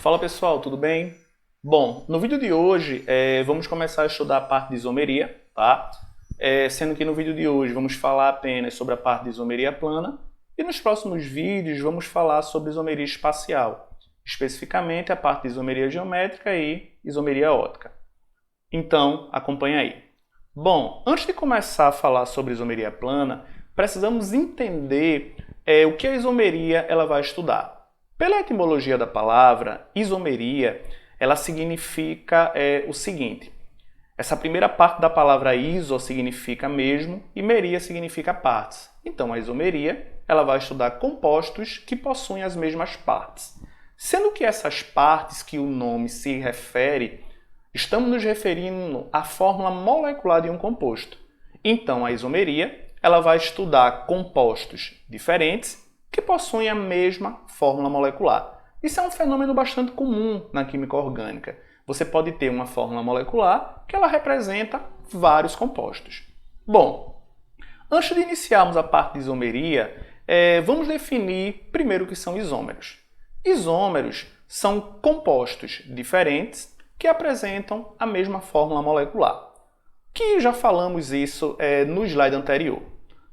Fala pessoal, tudo bem? Bom, no vídeo de hoje vamos começar a estudar a parte de isomeria, tá? Sendo que no vídeo de hoje vamos falar apenas sobre a parte de isomeria plana e nos próximos vídeos vamos falar sobre isomeria espacial, especificamente a parte de isomeria geométrica e isomeria ótica. Então, acompanha aí. Bom, antes de começar a falar sobre isomeria plana, precisamos entender o que a isomeria ela vai estudar. Pela etimologia da palavra, isomeria, ela significa o seguinte. Essa primeira parte da palavra iso significa mesmo e meria significa partes. Então, a isomeria ela vai estudar compostos que possuem as mesmas partes. Sendo que essas partes que o nome se refere, estamos nos referindo à fórmula molecular de um composto. Então, a isomeria ela vai estudar compostos diferentes que possuem a mesma fórmula molecular. Isso é um fenômeno bastante comum na química orgânica. Você pode ter uma fórmula molecular que ela representa vários compostos. Bom, antes de iniciarmos a parte de isomeria, vamos definir primeiro o que são isômeros. Isômeros são compostos diferentes que apresentam a mesma fórmula molecular, que já falamos isso no slide anterior.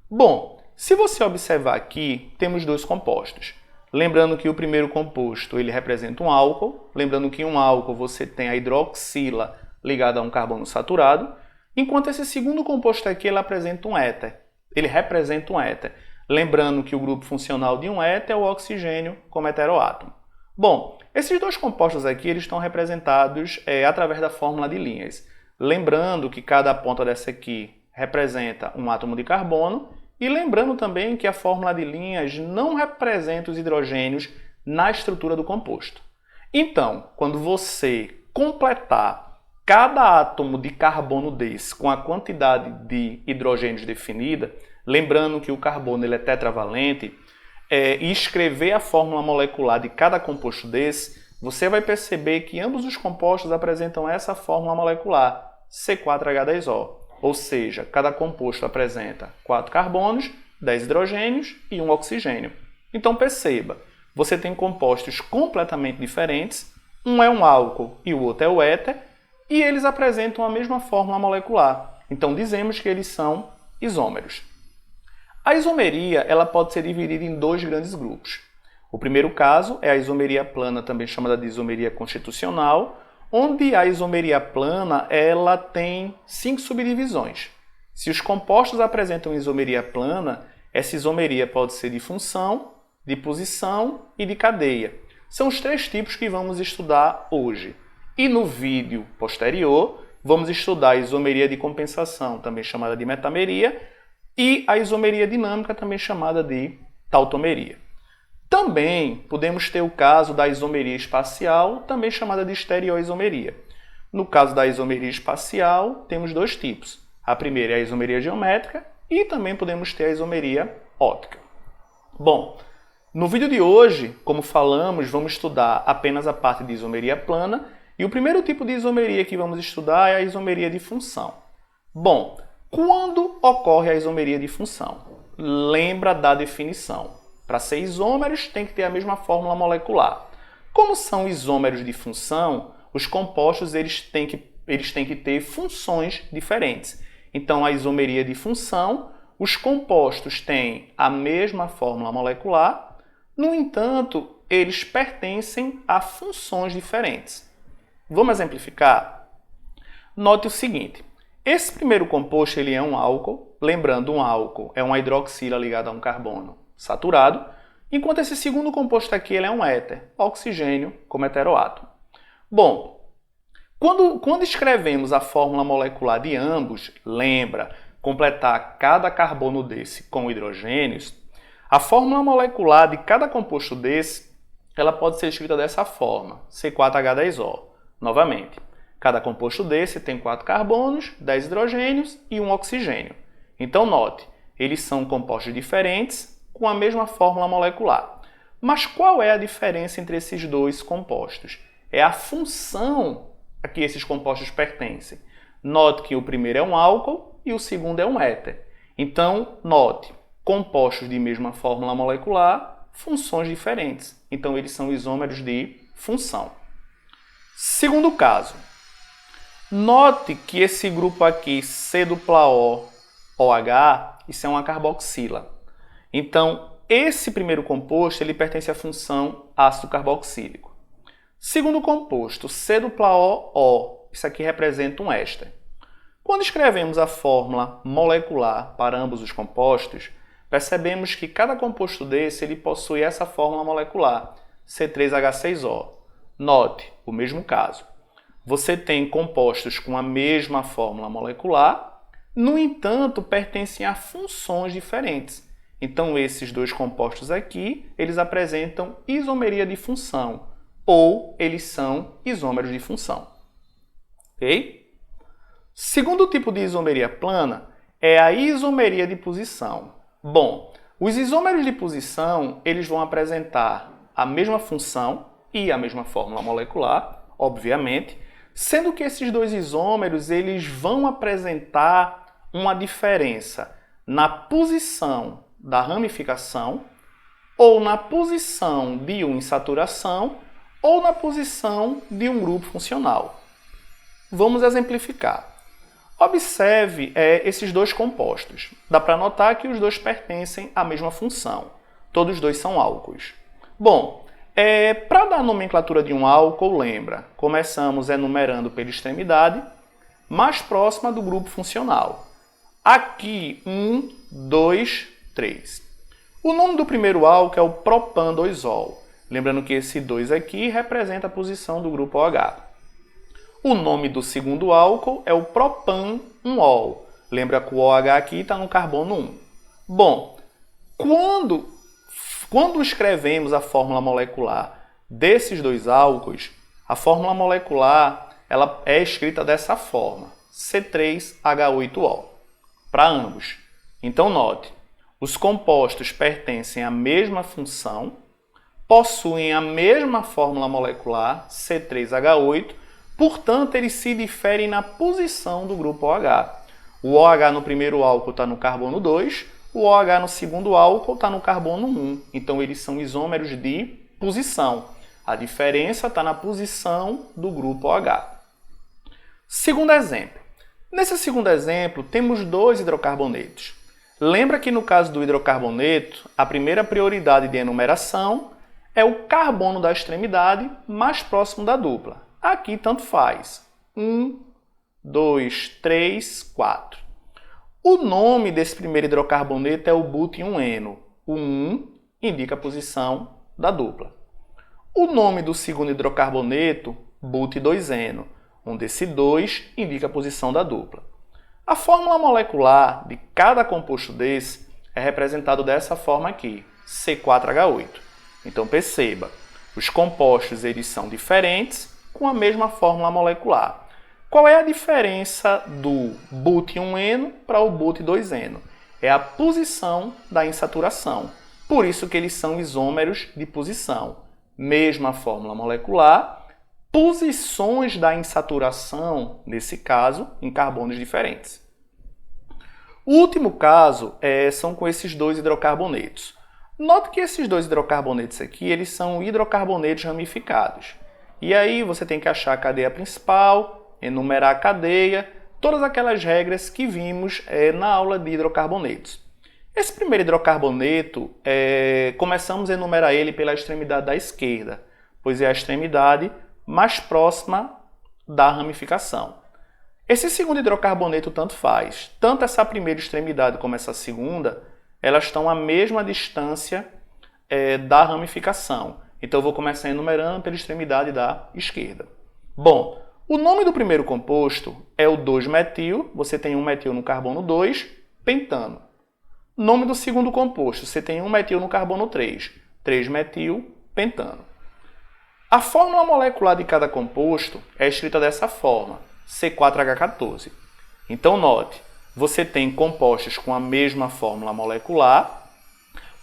Bom, se você observar aqui, temos dois compostos. Lembrando que o primeiro composto ele representa um álcool. Lembrando que em um álcool você tem a hidroxila ligada a um carbono saturado. Enquanto esse segundo composto aqui ele apresenta um éter. Ele representa um éter. Lembrando que o grupo funcional de um éter é o oxigênio como heteroátomo. Bom, esses dois compostos aqui eles estão representados através da fórmula de Linhas. Lembrando que cada ponta dessa aqui representa um átomo de carbono. E lembrando também que a fórmula de Linhas não representa os hidrogênios na estrutura do composto. Então, quando você completar cada átomo de carbono desse com a quantidade de hidrogênios definida, lembrando que o carbono ele é tetravalente, e escrever a fórmula molecular de cada composto desse, você vai perceber que ambos os compostos apresentam essa fórmula molecular, C4H10O. Ou seja, cada composto apresenta 4 carbonos, 10 hidrogênios e 1 oxigênio. Então perceba, você tem compostos completamente diferentes, um é um álcool e o outro é o éter, e eles apresentam a mesma fórmula molecular. Então dizemos que eles são isômeros. A isomeria ela pode ser dividida em dois grandes grupos. O primeiro caso é a isomeria plana, também chamada de isomeria constitucional, onde a isomeria plana ela tem 5 subdivisões. Se os compostos apresentam isomeria plana, essa isomeria pode ser de função, de posição e de cadeia. São os 3 tipos que vamos estudar hoje. E no vídeo posterior, vamos estudar a isomeria de compensação, também chamada de metameria, e a isomeria dinâmica, também chamada de tautomeria. Também podemos ter o caso da isomeria espacial, também chamada de estereoisomeria. No caso da isomeria espacial, temos 2 tipos. A primeira é a isomeria geométrica e também podemos ter a isomeria óptica. Bom, no vídeo de hoje, como falamos, vamos estudar apenas a parte de isomeria plana e o primeiro tipo de isomeria que vamos estudar é a isomeria de função. Bom, quando ocorre a isomeria de função? Lembra da definição. Para ser isômeros, tem que ter a mesma fórmula molecular. Como são isômeros de função, os compostos eles têm que ter funções diferentes. Então, a isomeria de função, os compostos têm a mesma fórmula molecular, no entanto, eles pertencem a funções diferentes. Vamos exemplificar? Note o seguinte, esse primeiro composto ele é um álcool, lembrando, um álcool é uma hidroxila ligada a um carbono saturado, enquanto esse segundo composto aqui ele é um éter, oxigênio como heteroátomo. Bom, quando escrevemos a fórmula molecular de ambos, lembra, completar cada carbono desse com hidrogênios, a fórmula molecular de cada composto desse, ela pode ser escrita dessa forma, C4H10O. Novamente, cada composto desse tem 4 carbonos, 10 hidrogênios e 1 oxigênio. Então note, eles são compostos diferentes, com a mesma fórmula molecular. Mas qual é a diferença entre esses dois compostos? É a função a que esses compostos pertencem. Note que o primeiro é um álcool e o segundo é um éter. Então, note, compostos de mesma fórmula molecular, funções diferentes. Então, eles são isômeros de função. Segundo caso, note que esse grupo aqui, C-O, OH, isso é uma carboxila. Então, esse primeiro composto ele pertence à função ácido carboxílico. Segundo composto, C-O, isso aqui representa um éster. Quando escrevemos a fórmula molecular para ambos os compostos, percebemos que cada composto desse ele possui essa fórmula molecular, C3H6O. Note, o mesmo caso. Você tem compostos com a mesma fórmula molecular, no entanto, pertencem a funções diferentes. Então, esses dois compostos aqui, eles apresentam isomeria de função, ou eles são isômeros de função. Ok? Segundo tipo de isomeria plana é a isomeria de posição. Bom, os isômeros de posição, eles vão apresentar a mesma função e a mesma fórmula molecular, obviamente, sendo que esses dois isômeros, eles vão apresentar uma diferença na posição da ramificação, ou na posição de um insaturação, ou na posição de um grupo funcional. Vamos exemplificar. Observe esses dois compostos. Dá para notar que os dois pertencem à mesma função. Todos dois são álcoois. Bom, para dar a nomenclatura de um álcool, lembra, começamos enumerando pela extremidade mais próxima do grupo funcional. Aqui, 1, 2, 3. O nome do primeiro álcool é o propan-2-ol. Lembrando que esse 2 aqui representa a posição do grupo OH. O nome do segundo álcool é o propan-1-ol. Lembra que o OH aqui está no carbono 1. Bom, quando escrevemos a fórmula molecular desses dois álcoois, a fórmula molecular ela é escrita dessa forma, C3H8O, para ambos. Então, note, os compostos pertencem à mesma função, possuem a mesma fórmula molecular, C3H8, portanto, eles se diferem na posição do grupo OH. O OH no primeiro álcool está no carbono 2, o OH no segundo álcool está no carbono 1. Então, eles são isômeros de posição. A diferença está na posição do grupo OH. Segundo exemplo. Nesse segundo exemplo, temos dois hidrocarbonetos. Lembra que no caso do hidrocarboneto, a primeira prioridade de enumeração é o carbono da extremidade mais próximo da dupla. Aqui tanto faz. 1, 2, 3, 4. O nome desse primeiro hidrocarboneto é o but-1-eno. O 1 indica a posição da dupla. O nome do segundo hidrocarboneto, but-2-eno, onde esse 2 indica a posição da dupla. A fórmula molecular de cada composto desse é representado dessa forma aqui, C4H8. Então perceba, os compostos eles são diferentes, com a mesma fórmula molecular. Qual é a diferença do but-1-eno para o but-2-eno? É a posição da insaturação. Por isso que eles são isômeros de posição. Mesma fórmula molecular, posições da insaturação, nesse caso, em carbonos diferentes. O último caso são com esses dois hidrocarbonetos. Note que esses dois hidrocarbonetos aqui, eles são hidrocarbonetos ramificados. E aí você tem que achar a cadeia principal, enumerar a cadeia, todas aquelas regras que vimos na aula de hidrocarbonetos. Esse primeiro hidrocarboneto, começamos a enumerar ele pela extremidade da esquerda, pois é a extremidade mais próxima da ramificação. Esse segundo hidrocarboneto tanto faz. Tanto essa primeira extremidade como essa segunda, elas estão à mesma distância da ramificação. Então, eu vou começar enumerando pela extremidade da esquerda. Bom, o nome do primeiro composto é o 2-metil. Você tem 1 metil no carbono 2, pentano. Nome do segundo composto, você tem 1 metil no carbono 3, 3-metil, pentano. A fórmula molecular de cada composto é escrita dessa forma, C4H14. Então, note, você tem compostos com a mesma fórmula molecular,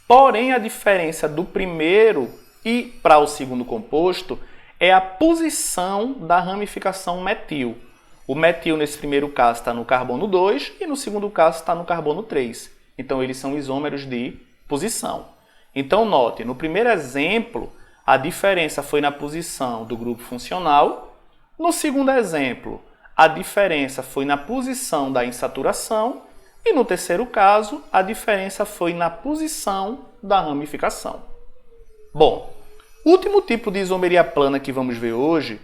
porém a diferença do primeiro e para o segundo composto é a posição da ramificação metil. O metil, nesse primeiro caso, está no carbono 2 e no segundo caso está no carbono 3. Então, eles são isômeros de posição. Então, note, no primeiro exemplo, a diferença foi na posição do grupo funcional No segundo exemplo, a diferença foi na posição da insaturação e no terceiro caso, a diferença foi na posição da ramificação. Bom, o último tipo de isomeria plana que vamos ver hoje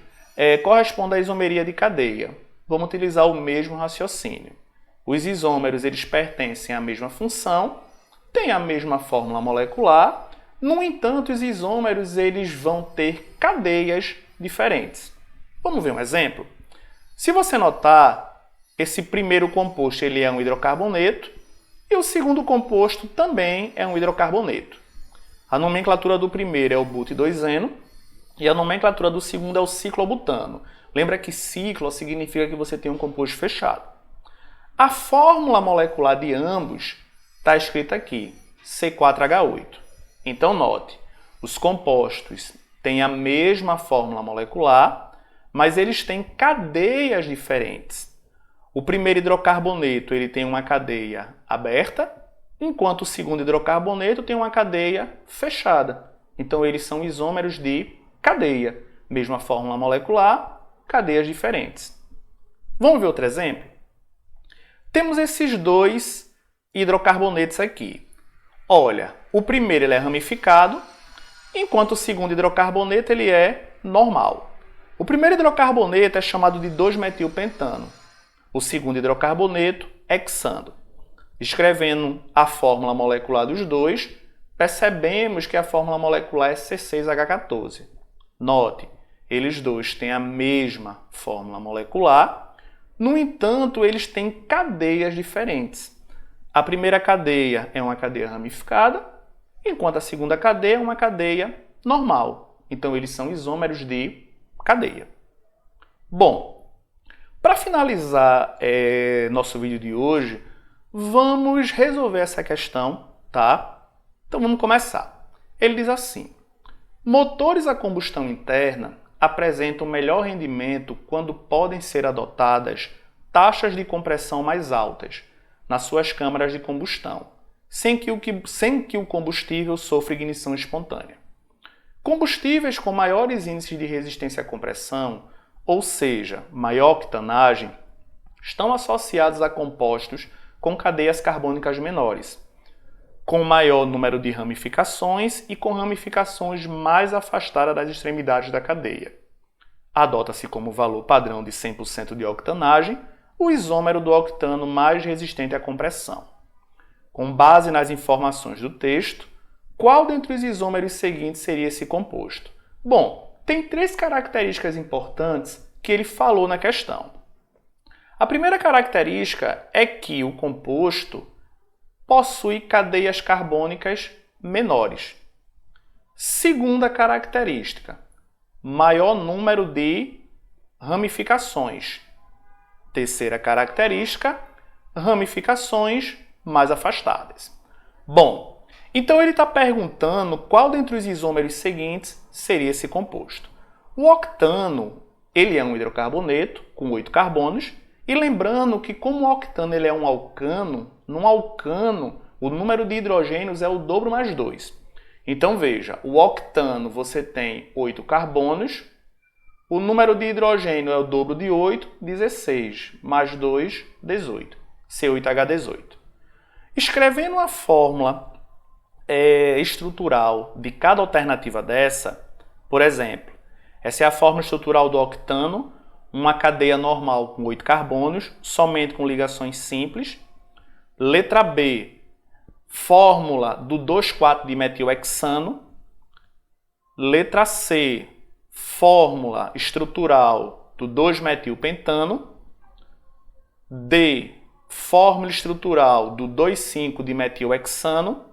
corresponde à isomeria de cadeia. Vamos utilizar o mesmo raciocínio. Os isômeros eles pertencem à mesma função, têm a mesma fórmula molecular, no entanto, os isômeros eles vão ter cadeias diferentes. Vamos ver um exemplo? Se você notar, esse primeiro composto ele é um hidrocarboneto e o segundo composto também é um hidrocarboneto. A nomenclatura do primeiro é o but-2-eno e a nomenclatura do segundo é o ciclobutano. Lembra que ciclo significa que você tem um composto fechado. A fórmula molecular de ambos está escrita aqui, C4H8. Então note, os compostos têm a mesma fórmula molecular, mas eles têm cadeias diferentes. O primeiro hidrocarboneto ele tem uma cadeia aberta, enquanto o segundo hidrocarboneto tem uma cadeia fechada. Então eles são isômeros de cadeia. Mesma fórmula molecular, cadeias diferentes. Vamos ver outro exemplo? Temos esses dois hidrocarbonetos aqui. Olha, o primeiro ele é ramificado, enquanto o segundo hidrocarboneto ele é normal. O primeiro hidrocarboneto é chamado de 2-metilpentano. O segundo hidrocarboneto, hexano. Escrevendo a fórmula molecular dos dois, percebemos que a fórmula molecular é C6H14. Note, eles dois têm a mesma fórmula molecular, no entanto, eles têm cadeias diferentes. A primeira cadeia é uma cadeia ramificada, enquanto a segunda cadeia é uma cadeia normal. Então, eles são isômeros de cadeia. Bom, para finalizar nosso vídeo de hoje, vamos resolver essa questão, tá? Então vamos começar. Ele diz assim: motores a combustão interna apresentam melhor rendimento quando podem ser adotadas taxas de compressão mais altas nas suas câmaras de combustão, sem que o combustível sofra ignição espontânea. Combustíveis com maiores índices de resistência à compressão, ou seja, maior octanagem, estão associados a compostos com cadeias carbônicas menores, com maior número de ramificações e com ramificações mais afastadas das extremidades da cadeia. Adota-se como valor padrão de 100% de octanagem o isômero do octano mais resistente à compressão. Com base nas informações do texto, qual dentre os isômeros seguintes seria esse composto? Bom, tem três características importantes que ele falou na questão. A primeira característica é que o composto possui cadeias carbônicas menores. Segunda característica, maior número de ramificações. Terceira característica, ramificações mais afastadas. Bom, então ele está perguntando qual dentre os isômeros seguintes seria esse composto. O octano, ele é um hidrocarboneto com 8 carbonos, e lembrando que como o octano ele é um alcano, num alcano o número de hidrogênios é o dobro mais 2. Então veja, o octano você tem 8 carbonos, o número de hidrogênio é o dobro de 8, 16, mais 2, 18, C8H18. Escrevendo a fórmula estrutural de cada alternativa dessa, por exemplo, essa é a fórmula estrutural do octano, uma cadeia normal com 8 carbonos, somente com ligações simples. Letra B, fórmula do 2,4-dimetilhexano. Letra C, fórmula estrutural do 2-metilpentano. D, fórmula estrutural do 2,5-dimetilhexano.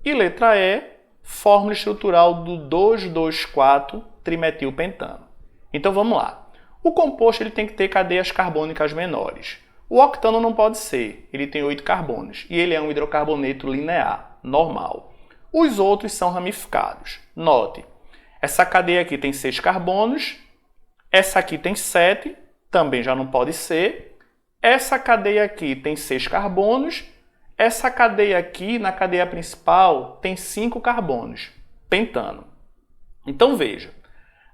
E letra E, fórmula estrutural do 2,2,4-trimetilpentano. Então vamos lá. O composto ele tem que ter cadeias carbônicas menores. O octano não pode ser, ele tem 8 carbonos e ele é um hidrocarboneto linear, normal. Os outros são ramificados. Note, essa cadeia aqui tem 6 carbonos, essa aqui tem 7, também já não pode ser. Essa cadeia aqui tem 6 carbonos, essa cadeia aqui, na cadeia principal, tem 5 carbonos, pentano. Então veja,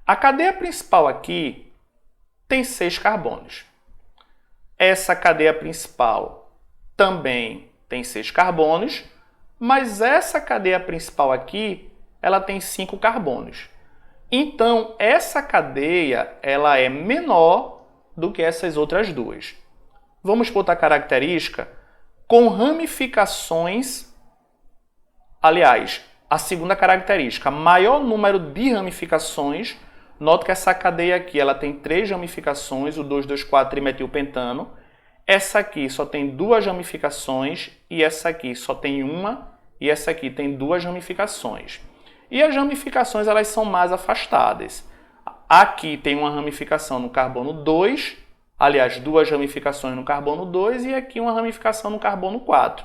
a cadeia principal aqui tem 6 carbonos. Essa cadeia principal também tem 6 carbonos, mas essa cadeia principal aqui, ela tem 5 carbonos. Então, essa cadeia ela é menor do que essas outras duas. Vamos botar característica com ramificações. Aliás, a segunda característica, maior número de ramificações. Note que essa cadeia aqui ela tem 3 ramificações, o 2,2,4-trimetilpentano. Essa aqui só tem 2 ramificações e essa aqui só tem uma e essa aqui tem 2 ramificações. E as ramificações elas são mais afastadas. Aqui tem uma ramificação no carbono 2, aliás, 2 ramificações no carbono 2 e aqui uma ramificação no carbono 4.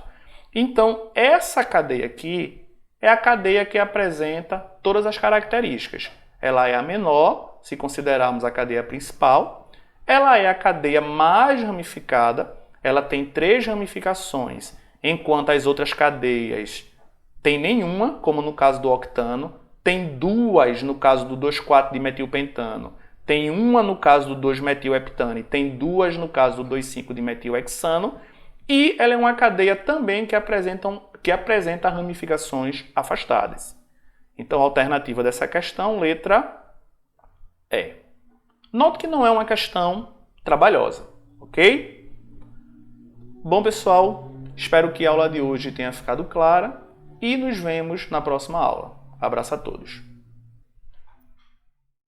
Então, essa cadeia aqui é a cadeia que apresenta todas as características. Ela é a menor, se considerarmos a cadeia principal. Ela é a cadeia mais ramificada, ela tem 3 ramificações, enquanto as outras cadeias tem nenhuma, como no caso do octano, tem 2 no caso do 2,4-dimetilpentano, tem uma no caso do 2-metilheptano, tem 2 no caso do 2,5-dimetilhexano, e ela é uma cadeia também que apresenta ramificações afastadas. Então, a alternativa dessa questão, letra E. Note que não é uma questão trabalhosa, ok? Bom, pessoal, espero que a aula de hoje tenha ficado clara e nos vemos na próxima aula. Abraço a todos.